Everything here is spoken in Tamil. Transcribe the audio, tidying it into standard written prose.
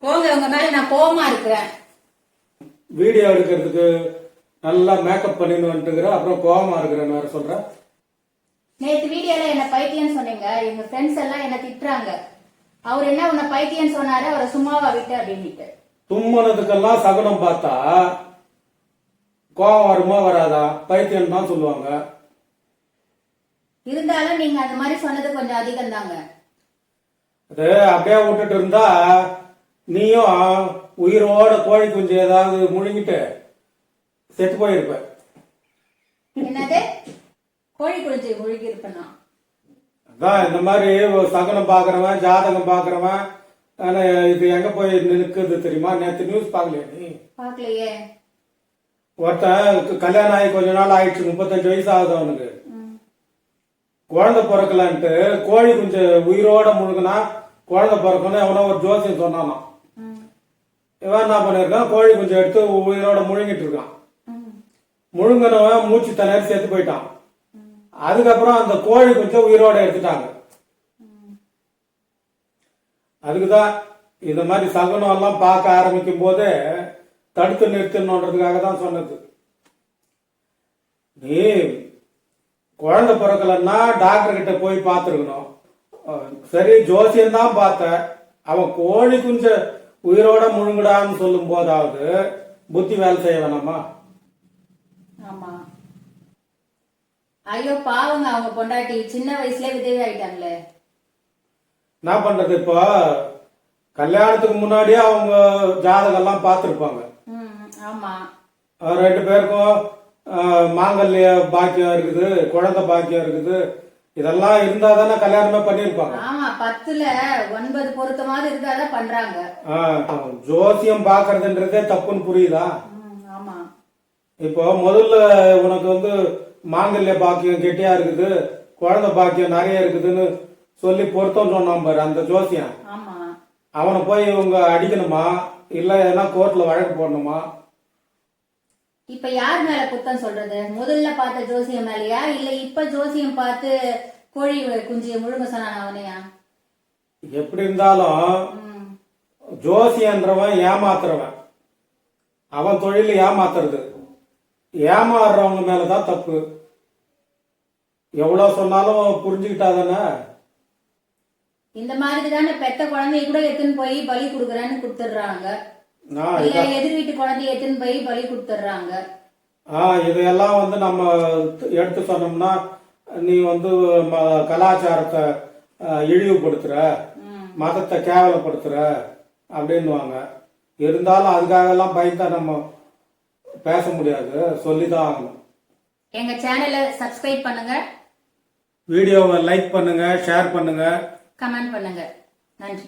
போங்க, உங்க மேல நான் கோவமா இருக்கிறேன். வீடியோ எடுக்கிறதுக்கு நல்லா மேக்கப் பண்ணின்னு வந்துட்டுங்கிற, அப்புறம் கோவமா இருக்கிறேன்னு வேற சொல்ற. நேத்து வீடியோல என்ன பைத்தியம்னு சொன்னீங்க. எங்க ஃப்ரெண்ட்ஸ் எல்லாம் என்ன திட்டுறாங்க. அவர் என்ன உன்னை பைத்தியம்னு சொன்னாரு, அவரை சும்மாவா விட்டு அப்படின்னுட்டு. தும்மனதுக்கெல்லாம் சகுனம் பார்த்தா கோவம் வருமா வராதா? பைத்தியம் தான் சொல்லுவாங்க. இருந்தாலும் நீங்க அந்த மாதிரி சொன்னது கொஞ்சம் அதிகம் தாங்க. அது அப்படியே விட்டுட்டு இருந்தா நீயும் உயிரோட கோழி குஞ்சு ஏதாவது முழுங்கிட்டு செத்து போயிருப்ப. என்னது? கோழி குஞ்சு முழுகி இருப்பேனா? அதான் இந்த மாதிரி சகுனம் பாக்குறவன், ஜாதகம் பாக்குறவன் இது எங்க போய் நிற்குது தெரியுமா? நேற்று நியூஸ் பாக்கலையா நீ? பாக்கலையே. ஒருத்தன் கல்யாணம் ஆகி கொஞ்ச நாள் ஆயிடுச்சு, 35 வயசு ஆகுது அவனுக்கு. குழந்தை பிறக்கலான்ட்டு கோழி குஞ்சு உயிரோட முழுங்கினா குழந்தை பிறக்கணும் எவனோ ஒரு ஜோசியம் சொன்னானா. இவன் என்ன பண்ணிருக்கான், கோழி குஞ்சு எடுத்து உயிரோட முழுங்கிட்டு இருக்கான். முழுங்கினவன் மூச்சு திணறி செத்து போயிட்டான். அதுக்கப்புறம் அந்த கோழி குஞ்ச உயிரோட எடுத்துட்டாங்க. அதுக்குதான் இந்த மாதிரி சகுனம் எல்லாம் பார்க்க ஆரம்பிக்கும் போது தடுத்து நிறுத்தணுன்றதுக்காக தான் சொன்னது. நீ குழந்தை பிறக்கலன்னா டாக்டர் கிட்ட போய் பார்த்துருக்கணும். சரி, ஜோசியம் தான் பார்த்த, அவன் கோழி குஞ்ச உயிரோட முழுங்குடான்னு சொல்லும் போதாவது புத்தி வேலை செய்ய வேணாமா? ஆமா. ஐயோ பாவங்க, அவங்க பொண்டாட்டி சின்ன வயசுல விதவி ஆயிட்டாங்களே. என்ன பண்றது? இப்போ கல்யாணத்துக்கு முன்னாடியே அவங்க ஜாதகம் எல்லாம் பார்த்துருப்பாங்க. ஆமா. 2 பேருக்கும் மாங்கல்ய பாக்கியம் இருக்குது, குழந்தை பாக்கியம் இருக்குது. இதெல்லாம் இருந்தா தானே கல்யாணமே பண்ணிருப்பாங்க. ஆமா, 10ல 9 பொருத்தமாவது இருந்தாதான் பண்றாங்க. ஜோசியம் பாக்குறதுன்றதே தப்புன்னு புரியுதா? ஆமா. இப்போ முதல்ல உனக்கு மாங்கல்ய பாக்கியம் கெட்டியா இருக்குது, குழந்தை பாக்கியம் நிறைய இருக்குதுன்னு சொல்லி பொருத்தம் சொன்னான் பாரு அந்த ஜோசியம். ஆமா. அவனை போய் இவங்க அடிக்கணுமா, இல்ல எதனா கோர்ட்ல வழக்கு போடணுமா? இப்ப யார் மேல குத்தம் சொல்றது? முதல்ல பார்த்த ஜோசியம் மேலயா, இல்ல இப்ப ஜோசியம் பார்த்து கோழி குஞ்சிய முழுங்க சொன்னான் அவனையா? எப்படி இருந்தாலும் ஜோசியன்றவன் ஏமாத்துறவன், அவன் தொழில் ஏமாத்துறது. ஏமாறுறவங்க மேலதான் தப்பு. எவ்வளவு சொன்னாலும் புரிஞ்சுக்கிட்டாதானே. இந்த மாதிரி தானே பெத்த குழந்தைய கூட எடுத்துன்னு போய் பலி கொடுக்குறேன்னு கொடுத்துடுறாங்க. எதிர் வீட்டு குழந்தைய எடுத்துன்னு போய் பலி கொடுத்துடுறாங்க. இதையெல்லாம் நம்ம எடுத்து சொன்னோம்னா நீ கலாச்சாரத்தை இழிவுபடுத்துற, மதத்தை கேவலப்படுத்துற அப்படின்னுவாங்க. இருந்தாலும் அதுக்காக எல்லாம் பயந்தா நம்ம பேச முடியாது, சொல்லிதான் ஆகணும். எங்க சேனலை சப்ஸ்கிரைப் பண்ணுங்க, வீடியோவை லைக் பண்ணுங்க, ஷேர் பண்ணுங்க, கமெண்ட் பண்ணுங்க. நன்றி.